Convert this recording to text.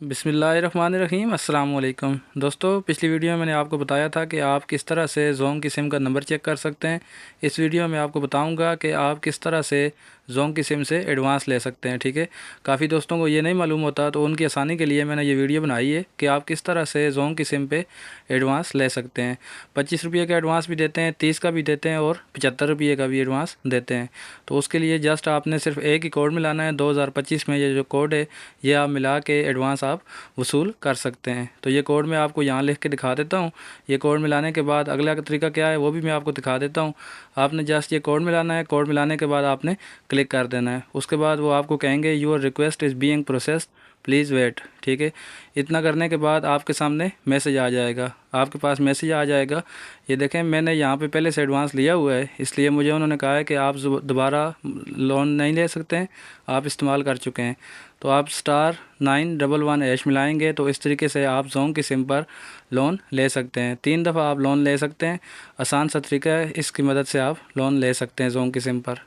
बिस्मिल्लाहिर्रहमानिर्रहीम अस्सलाम वालेकुम दोस्तों, पिछली वीडियो में मैंने आपको बताया था कि आप किस तरह से जोंग की सिम का नंबर चेक कर सकते हैं। इस वीडियो में आपको बताऊंगा कि आप किस तरह से जोंग की सिम से एडवांस ले सकते हैं। ठीक है, काफ़ी दोस्तों को ये नहीं मालूम होता, तो उनकी आसानी के लिए मैंने ये वीडियो बनाई है कि आप किस तरह से जोंग की सिम पे एडवांस ले सकते हैं। 25 रुपये का एडवांस भी देते हैं, 30 का भी देते हैं और 75 रुपये का भी एडवांस देते हैं। तो उसके लिए जस्ट आपने सिर्फ एक ही कोड मिलाना है। 2025 में ये जो कोड है ये आप मिला के एडवांस आप वसूल कर सकते हैं। तो ये कोड मैं आपको यहाँ लिख के दिखा देता हूँ। ये कोड मिलाने के बाद अगला तरीका क्या है वो भी मैं आपको दिखा देता हूँ। आपने जस्ट ये कोड मिलाना है। कोड मिलाने के बाद आपने क्लिक कर देना है। उसके बाद वो आपको कहेंगे your request is being processed, please wait. ठीक है, इतना करने के बाद आपके सामने मैसेज आ जाएगा, आपके पास मैसेज आ जाएगा। ये देखें, मैंने यहाँ पे पहले से एडवांस लिया हुआ है, इसलिए मुझे उन्होंने कहा है कि आप दोबारा लोन नहीं ले सकते हैं, आप इस्तेमाल कर चुके हैं। तो आप *911# मिलाएंगे तो इस तरीके से आप जोंग की सिम पर लोन ले सकते हैं। 3 दफ़ा आप लोन ले सकते हैं। आसान सा तरीका है, इसकी मदद से आप लोन ले सकते हैं जोंग की सिम पर।